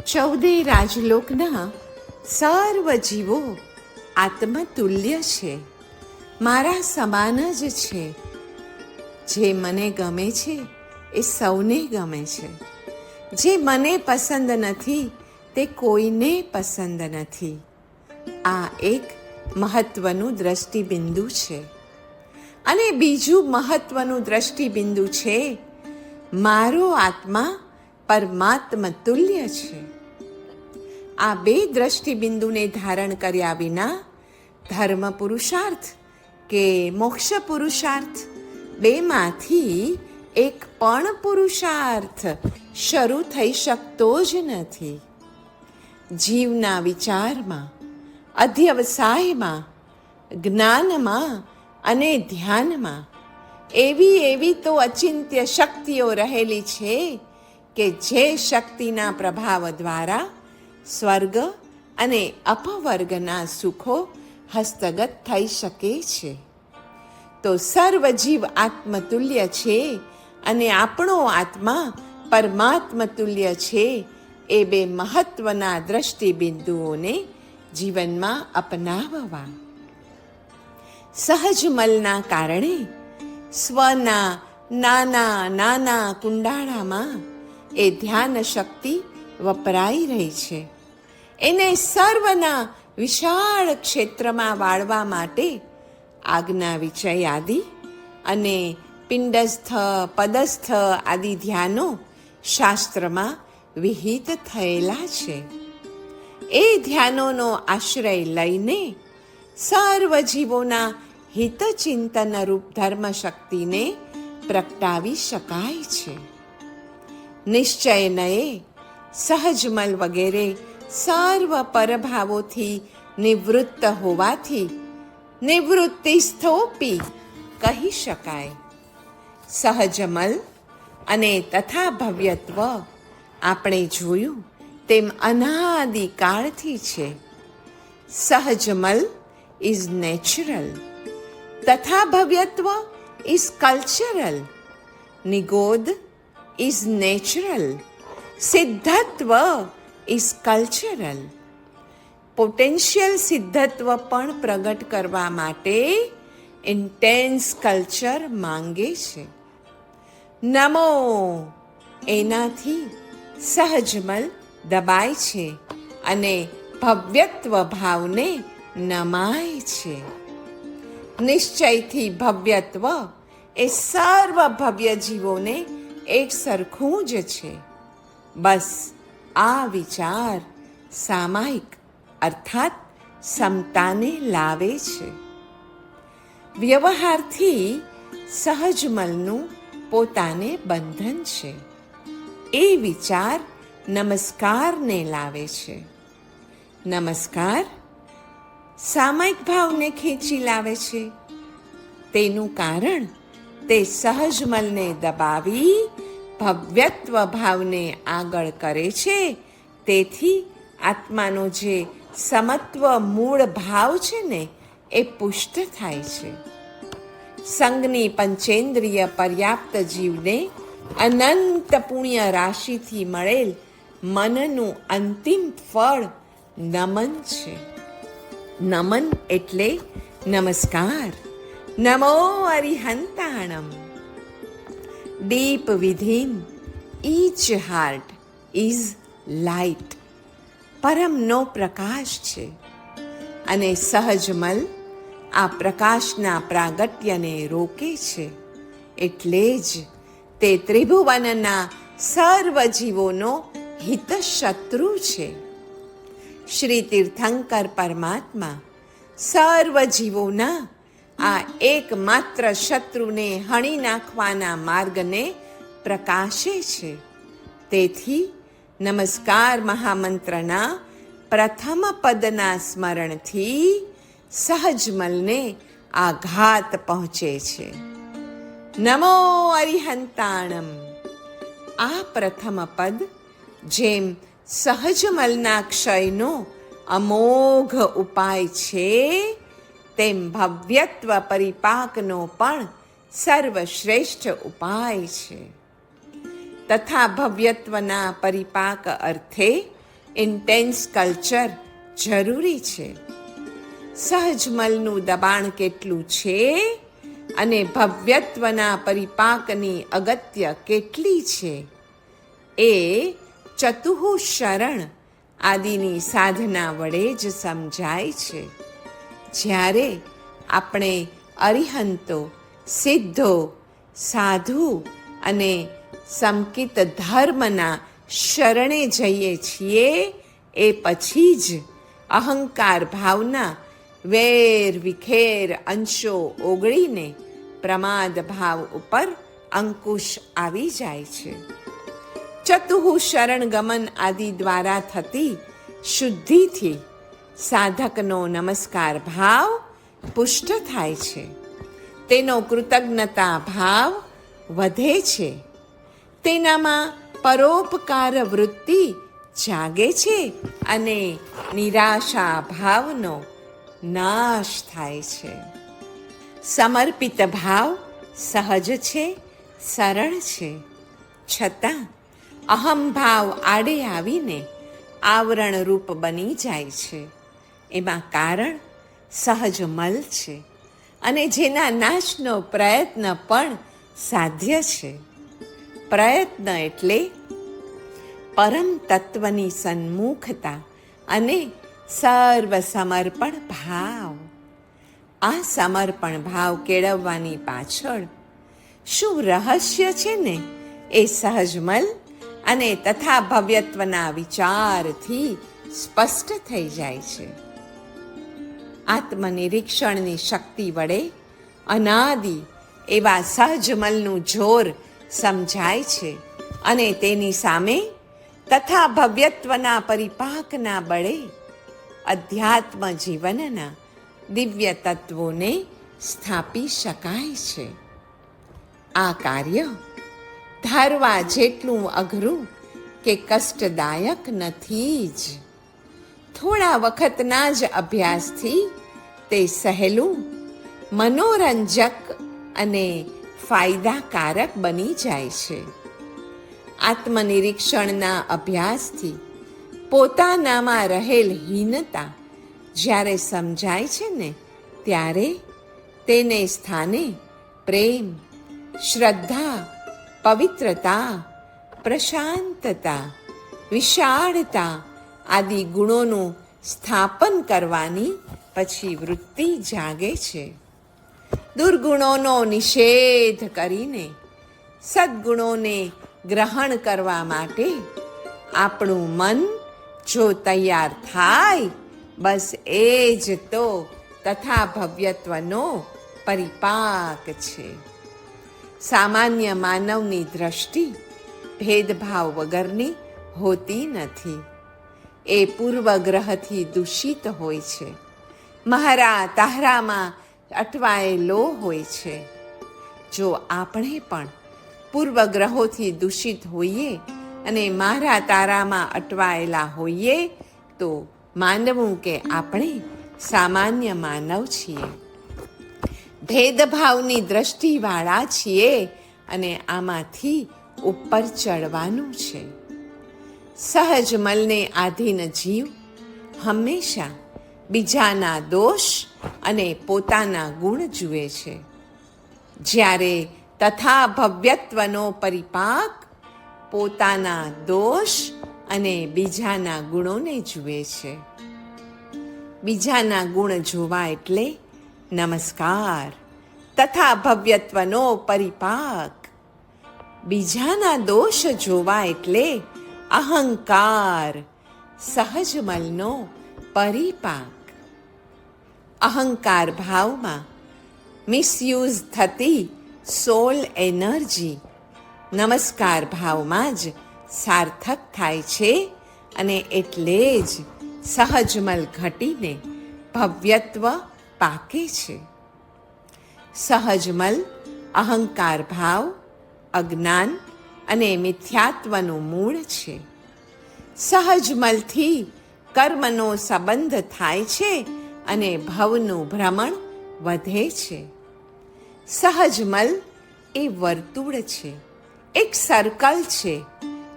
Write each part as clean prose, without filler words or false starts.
ચૌદે રાજલોકના સર્વ જીવો આત્મતુલ્ય છે, મારા સમાન જ છે. જે મને ગમે છે એ સૌને ગમે છે. જે મને પસંદ નથી તે કોઈને પસંદ નથી. આ એક મહત્વનું દ્રષ્ટિબિંદુ છે. અને બીજું મહત્વનું દ્રષ્ટિબિંદુ છે, મારો આત્મા પરમાત્મા તુલ્ય છે. આ બે દ્રષ્ટિબિંદુને ધારણ કર્યા વિના ધર્મ પુરુષાર્થ કે મોક્ષ પુરુષાર્થ બેમાંથી એક પણ પુરુષાર્થ શરૂ થઈ શકતો જ નથી. જીવના વિચારમાં, અધ્યવસાયમાં, જ્ઞાનમાં અને ધ્યાનમાં એવી તો અચિંત્ય શક્તિઓ રહેલી છે કે જે શક્તિના પ્રભાવ દ્વારા સ્વર્ગ અને અપવર્ગના સુખો હસ્તગત થઈ શકે છે. તો સર્વજીવ આત્મતુલ્ય છે અને આપણો આત્મા પરમાત્મતુલ્ય છે. એ બે મહત્વના દ્રષ્ટિબિંદુઓને જીવનમાં અપનાવવા. સહજમલના કારણે સ્વના નાના નાના કુંડાળામાં એ ધ્યાન શક્તિ વપરાઈ રહી છે. એને સર્વના વિશાળ ક્ષેત્રમાં વાળવા માટે આજ્ઞા વિચય આદિ અને પિંડસ્થ પદસ્થ આદિ ધ્યાનો શાસ્ત્રમાં વિહિત થયેલા છે. એ ધ્યાનોનો આશ્રય લઈને સર્વ જીવોના હિતચિંતન રૂપ ધર્મ શક્તિને પ્રગટાવી શકાય છે. નિશ્ચયનયે સહજમલ વગેરે સર્વ પરભાવોથી નિવૃત્ત હોવાથી નિવૃત્તિસ્થોપી કહી શકાય. સહજમલ અને તથા ભવ્યત્વ આપણે જોયું તેમ અનાદિકાળથી છે. સહજમલ ઇઝ નેચરલ, તથા ભવ્યત્વ ઇઝ કલ્ચરલ, નિગોદ ઇઝ નેચરલ, સિદ્ધત્વ ઇઝ કલ્ચરલ. પોટેન્શિયલ સિદ્ધત્વ પણ પ્રગટ કરવા માટે ઇન્ટેન્સ કલ્ચર માંગે છે. નમો એનાથી સહજમલ દબાય છે અને ભવ્યત્વ ભાવને નમાય છે. નિશ્ચયથી ભવ્યત્વ એ સર્વ ભવ્ય જીવોને એક સરખું જ છે. બસ આ વિચાર સામાયિક અર્થાત સમતાને લાવે છે. વ્યવહારથી સહજમલનું પોતાને બંધન છે. એ વિચાર નમસ્કારને લાવે છે. નમસ્કાર સામાયિક ભાવને ખેંચી લાવે છે. તેનું કારણ તે સહજમલને દબાવી ભવ્યત્વ ભાવને આગળ કરે છે. તેથી આત્માનો જે સમત્વ મૂળ ભાવ છે ને એ પુષ્ટ થાય છે. સંગની પંચેન્દ્રિય પર્યાપ્ત જીવને અનંત પુણ્ય રાશિથી મળેલ મનનું અંતિમ ફળ નમન છે. નમન એટલે નમસ્કાર. નમો અરિહંતાણમ. Deep within each heart is light. પરમનો પ્રકાશ છે અને સહજમલ આ પ્રકાશના પ્રાગટ્યને રોકે છે. એટલે જ તે ત્રિભુવનના સર્વ જીવોનો હિતશત્રુ છે. શ્રી તીર્થંકર પરમાત્મા સર્વ જીવોના આ એકમાત્ર શત્રુને હણી નાખવાના માર્ગને પ્રકાશે છે. તેથી નમસ્કાર મહામંત્રના પ્રથમ પદના સ્મરણથી સહજમલને આઘાત પહોંચે છે. નમો અરિહંતાણમ. આ પ્રથમ પદ જેમ સહજમલના ક્ષયનો અમોઘ ઉપાય છે, તેમ ભવ્યત્વ પરિપાકનો પણ સર્વશ્રેષ્ઠ ઉપાય છે. તથા ભવ્યત્વના પરિપાક અર્થે ઇન્ટેન્સ કલ્ચર જરૂરી છે. સહજમલનું દબાણ કેટલું છે અને ભવ્યત્વના પરિપાકની અગત્ય કેટલી છે એ ચતુઃ શરણ આદિની સાધના વડે જ સમજાય છે. જ્યારે આપણે અરિહંતો, સિદ્ધો, સાધુ અને સંકિત ધર્મના શરણે જઈએ છીએ એ પછી જ અહંકાર ભાવના વેર વિખેર અંશો ઓગળીને પ્રમાદ ભાવ ઉપર અંકુશ આવી જાય છે. ચતુઃ શરણ ગમન આદિ દ્વારા થતી શુદ્ધિથી સાધકનો નમસ્કાર ભાવ પુષ્ટ થાય છે. તેનો કૃતજ્ઞતા ભાવ વધે છે. તેનામાં પરોપકાર વૃત્તિ જાગે છે અને નિરાશા ભાવનો નાશ થાય છે. સમર્પિત ભાવ સહજ છે, સરળ છે, છતાં અહંભાવ આડે આવીને આવરણ રૂપ બની જાય છે. એમાં કારણ સહજ મલ છે અને જેના નાશનો પ્રયત્ન પણ સાધ્ય છે. પ્રયત્ન એટલે પરમ તત્વની સન્મુખતા અને સર્વ સમર્પણ ભાવ. આ સમર્પણ ભાવ કેળવવાની પાછળ શું રહસ્ય છે ને એ સહજમલ અને તથા ભવ્યત્વના વિચારથી સ્પષ્ટ થઈ જાય છે. આત્મનિરીક્ષણની શક્તિ વડે અનાદિ એવા સહજમલનું જોર સમજાય છે અને તેની સામે તથા ભવ્યત્વના પરિપાકના બળે અધ્યાત્મ જીવનના દિવ્ય તત્વોને સ્થાપી શકાય છે. આ કાર્ય ધારવા જેટલું અઘરું કે કષ્ટદાયક નથી જ. થોડા વખતના જ અભ્યાસથી તે સહેલું, મનોરંજક અને ફાયદાકારક બની જાય છે. આત્મનિરીક્ષણના અભ્યાસથી પોતાનામાં રહેલ હીનતા જ્યારે સમજાય છે ને ત્યારે તેને સ્થાને પ્રેમ, શ્રદ્ધા, પવિત્રતા, પ્રશાંતતા, વિશાળતા આદિ ગુણોનું સ્થાપન કરવાની પછી વૃત્તિ જાગે છે. દુર્ગુણોનો નિષેધ કરીને સદ્ગુણોને ગ્રહણ કરવા માટે આપણું મન જો તૈયાર થાય, બસ એ જ તો તથા ભવ્યત્વનો પરિપાક છે. સામાન્ય માનવની દ્રષ્ટિ ભેદભાવ વગરની હોતી નથી. એ પૂર્વગ્રહથી દૂષિત હોય છે. મહારા તાહરામાં અટવાયેલો હોય છે. જો આપણે પણ પૂર્વગ્રહોથી દૂષિત હોઈએ અને મારા તારામાં અટવાયેલા હોઈએ તો માનવું કે આપણે સામાન્ય માનવ છીએ, ભેદભાવની દ્રષ્ટિવાળા છીએ અને આમાંથી ઉપર ચડવાનું છે. સહજ મલને આધીન જીવ હંમેશા બીજાના દોષ અને પોતાના ગુણ જુએ છે, જ્યારે તથા ભવ્યત્વનો પરિપાક પોતાના દોષ અને બીજાના ગુણોને જુએ છે. બીજાના ગુણ જોવા એટલે નમસ્કાર તથા ભવ્યત્વનો પરિપાક. બીજાના દોષ જોવા એટલે અહંકાર, સહજમલનો પરિપાક. અહંકાર ભાવમાં મિસયુઝ થતી સોલ એનર્જી નમસ્કાર ભાવમાં જ સાર્થક થાય છે અને એટલે જ સહજમલ ઘટીને ભવ્યત્વ પાકે છે. સહજમલ અહંકાર ભાવ, અજ્ઞાન અને મિથ્યાત્વનું મૂળ છે. સહજમલથી કર્મનો સંબંધ થાય છે અને ભવનું ભ્રમણ વધે છે. સહજમલ એ વર્તુળ છે, એક સર્કલ છે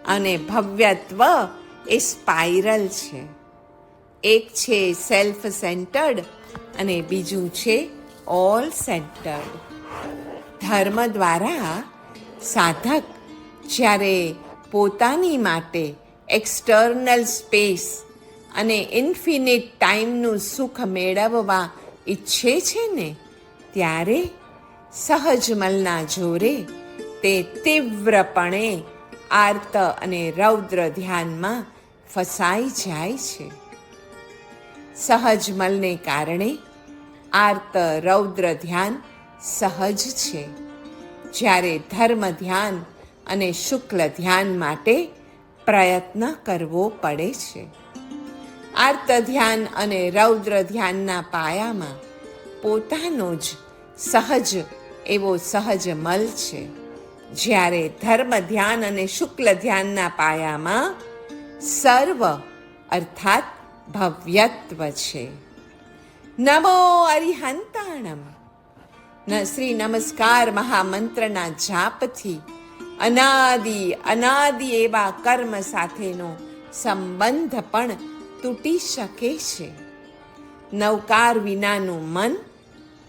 અને ભવ્યત્વ એ સ્પાઇરલ છે. એક છે સેલ્ફ સેન્ટર્ડ અને બીજું છે ઓલ સેન્ટર્ડ. ધર્મ દ્વારા સાધક જ્યારે પોતાની માટે એક્સટર્નલ સ્પેસ અને ઇન્ફિનિટ ટાઈમનું સુખ મેળવવા ઈચ્છે છે ને, ત્યારે સહજમલના જોરે તે તીવ્રપણે આર્ત અને રૌદ્ર ધ્યાનમાં ફસાઈ જાય છે. સહજમલને કારણે આર્ત રૌદ્ર ધ્યાન સહજ છે, જ્યારે ધર્મ ધ્યાન અને શુક્લ ધ્યાન માટે પ્રયત્ન કરવો પડે છે. આર્ત ધ્યાન અને રૌદ્ર ધ્યાનના પાયામાં પોતાનો જ સહજ એવો સહજ મલ છે, જ્યારે ધર્મ ધ્યાન અને શુક્લ ધ્યાનના પાયામાં સર્વ અર્થાત ભવ્યત્વ છે. નમો અરિહંતાણમ. શ્રી નમસ્કાર મહામંત્રના જાપથી અનાદિ એવા કર્મ સાથેનો સંબંધ પણ તૂટી શકે છે. નવકાર વિનાનું મન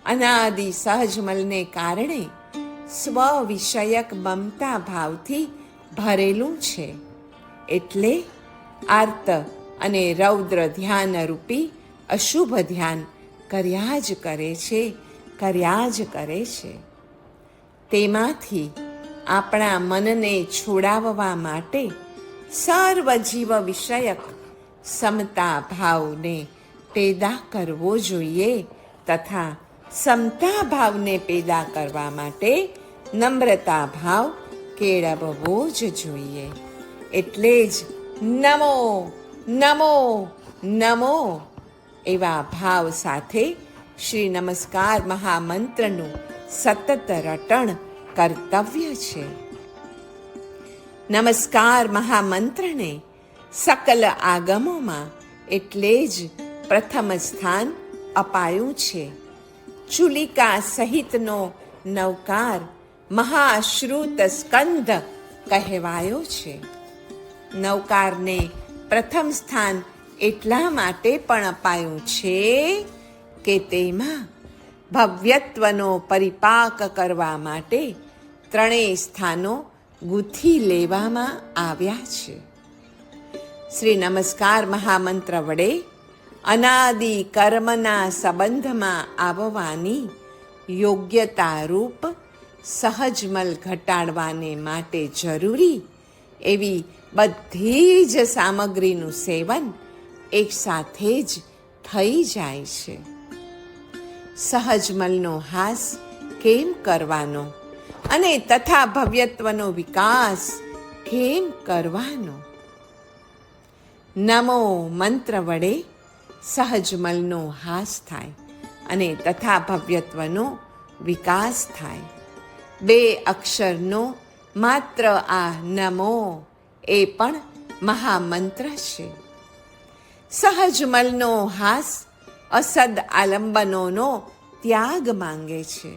અનાદિ સહજમલને કારણે સ્વવિષયક મમતા ભાવથી ભરેલું છે. એટલે આર્ત અને રૌદ્ર ધ્યાન રૂપી અશુભ ધ્યાન કર્યા જ કરે છે. તેમાંથી આપણા મનને છોડાવવા માટે સર્વજીવ વિષયક સમતા ભાવને પેદા કરવો જોઈએ, તથા સમતા ભાવને પેદા કરવા માટે નમ્રતા ભાવ કેળવવો જ જોઈએ. એટલે જ નમો નમો નમો એવા ભાવ સાથે શ્રી નમસ્કાર મહામંત્રનું સતત રટણ કર્તવ્ય છે. નમસ્કાર મહામંત્રને સકલ આગમોમાં એટલે જ પ્રથમ સ્થાન અપાયું છે. ચુલિકા સહિતનો નવકાર મહાશ્રુત સ્કંદ કહેવાયો છે. નવકારને પ્રથમ સ્થાન એટલા માટે પણ અપાયું છે કે તેમાં ભવ્યત્વનો પરિપાક કરવા માટે ત્રણેય સ્થાનો ગૂંથી લેવામાં આવ્યા છે. શ્રી નમસ્કાર મહામંત્ર વડે અનાદિ કર્મના સંબંધમાં આવવાની યોગ્યતા રૂપ સહજમલ ઘટાડવાને માટે જરૂરી એવી બધી જ સામગ્રીનું સેવન એકસાથે જ થઈ જાય છે. સહજમલનો હાસ કેમ કરવાનો અને તથા ભવ્યત્વનો વિકાસ કેમ કરવાનો? નમો મંત્ર વડે સહજમલનો હાસ થાય અને તથા ભવ્યત્વનો વિકાસ થાય. 2 અક્ષરનો માત્ર આ નમો એ પણ મહામંત્ર છે. સહજમલનો હાસ અસદ આલંબનોનો ત્યાગ માંગે છે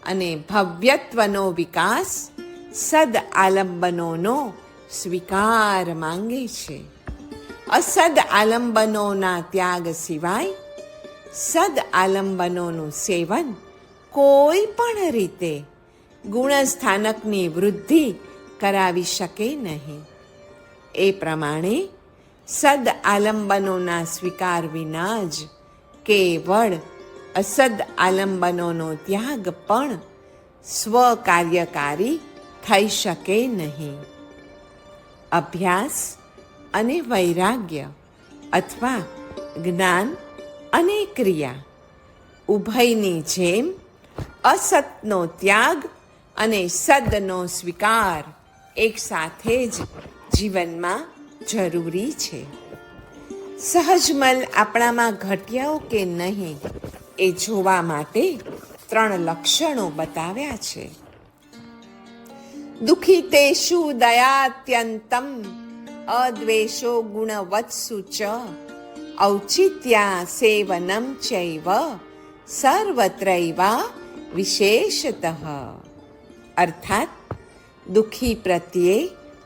અને ભવ્યત્વનો વિકાસ સદ આલંબનોનો સ્વીકાર માંગે છે. અસદ આલંબનોના ત્યાગ સિવાય સદ આલંબનોનું સેવન કોઈ પણ રીતે ગુણસ્થાનકની વૃદ્ધિ કરાવી શકે નહીં. એ પ્રમાણે સદ આલંબનોના સ્વીકાર વિના જ કેવળ અસદ આલંબનોનો ત્યાગ પણ સ્વકાર્યકારી થઈ શકે નહીં. અભ્યાસ અને વૈરાગ્ય અથવા જ્ઞાન અને ક્રિયા ઉભયની જેમ અસતનો ત્યાગ અને સદનો સ્વીકાર એકસાથે જ જીવનમાં જરૂરી છે. સહજમલ આપણામાં ઘટ્યો કે નહીં એ જોવા માટે 3 લક્ષણો બતાવ્યા છે. દુઃખિતેષુ દયાત્યંતમ અદ્વેષો ગુણવત્સુ ચ ઔચિત્યા સેવનમ ચૈવ સર્વત્રૈવા વિશેષતઃ. અર્થાત દુઃખી પ્રત્યે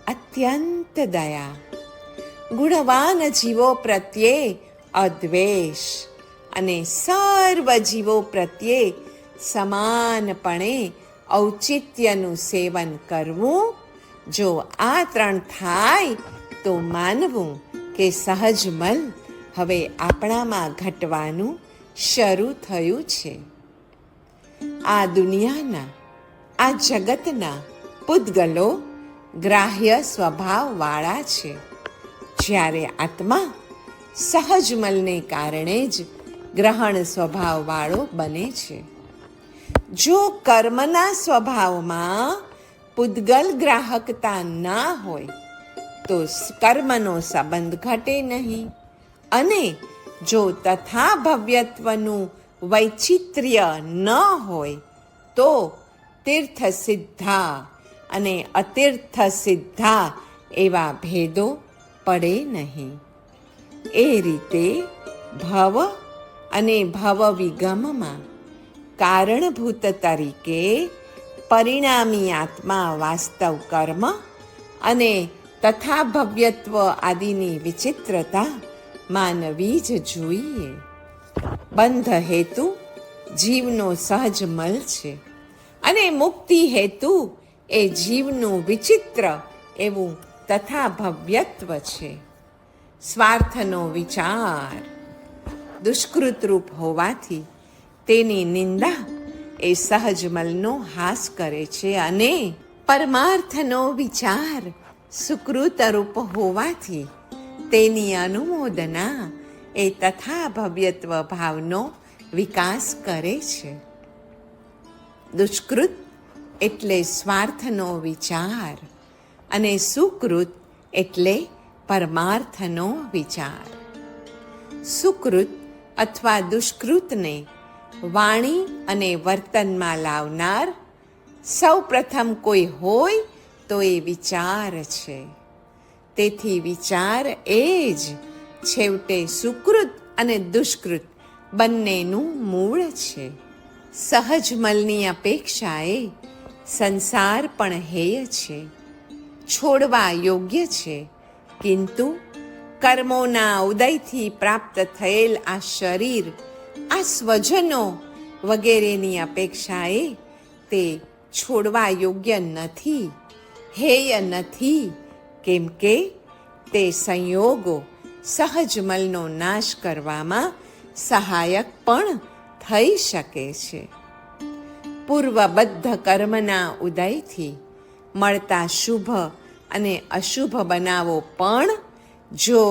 અત્યંત દયા, ગુણવાન જીવો પ્રત્યે અદ્વેષ અને સર્વ જીવો પ્રત્યે સમાનપણે ઔચિત્યનું સેવન કરવું. જો આ 3 થાય તો માનવું કે સહજમલ હવે આપણામાં ઘટવાનું શરૂ થયું છે. આ દુનિયાના, આ જગતના પૂતગલો ગ્રાહ્ય સ્વભાવવાળા છે, જ્યારે આત્મા સહજમલને કારણે જ ગ્રહણ સ્વભાવવાળો બને છે. જો કર્મના સ્વભાવમાં પૂતગલ ગ્રાહકતા ના હોય તો કર્મનો સંબંધ ઘટે નહીં, અને જો તથા ભવ્યત્વનું વૈચિત્ર્ય ન હોય તો તીર્થ સિદ્ધા અને અતીર્થ સિદ્ધા એવા ભેદો પડે નહીં. એ રીતે ભવ અને ભવ વિગમમાં કારણભૂત તરીકે પરિણામી આત્મા વાસ્તવ કર્મ અને તથા ભવ્યત્વ આદિની વિચિત્રતા માનવી જ જોઈએ. બંધ હેતુ જીવનો સહજ મલ છે, અને મુક્તિ હેતુ એ જીવનું વિચિત્ર એવું તથા ભવ્યત્વ છે. સ્વાર્થનો વિચાર દુષ્કૃતરૂપ હોવાથી તેની નિંદા એ સહજમલનો હાસ કરે છે, અને પરમાર્થનો વિચાર સુકૃતરૂપ હોવાથી તેની અનુમોદના એ તથા ભવ્યત્વ ભાવનો વિકાસ કરે છે. દુષ્કૃત એટલે સ્વાર્થનો વિચાર અને સુકૃત એટલે પરમાર્થનો વિચાર. સુકૃત અથવા દુષ્કૃતને વાણી અને વર્તનમાં લાવનાર સૌ પ્રથમ કોઈ હોય તો એ વિચાર છે. તેથી વિચાર એ જ છેવટે સુકૃત અને દુષ્કૃત બંનેનું મૂળ છે. સહજમલની અપેક્ષાએ સંસાર પણ હેય છે, છોડવા યોગ્ય છે, કિંતુ કર્મોના ઉદયથી પ્રાપ્ત થયેલ આ શરીર, આ સ્વજનો વગેરેની અપેક્ષાએ તે છોડવા યોગ્ય નથી, હેય નથી, કેમ કે તે સંયોગો સહજમલનો નાશ કરવામાં સહાયક પણ થઈ શકે છે. પૂર્વબદ્ધ કર્મના ઉદયથી મળતા શુભ અને અશુભ બનાવો પણ જો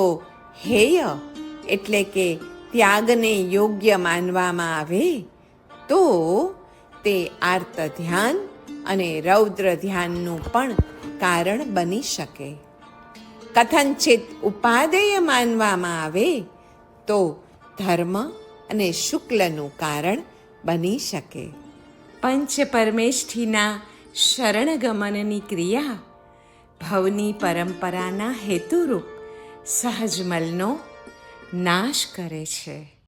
હેય એટલે કે ત્યાગને યોગ્ય માનવામાં આવે તો તે આર્ત ધ્યાન અને રૌદ્ર ધ્યાનનું પણ કારણ બની શકે. કથનચિત ઉપાદેય માનવામાં આવે તો ધર્મ અને શુક્લનું કારણ બની શકે. પંચ પરમેષ્ઠીના શરણગમનની ક્રિયા ભવની પરંપરાના હેતુરૂપ સહજમલનો નાશ કરે છે.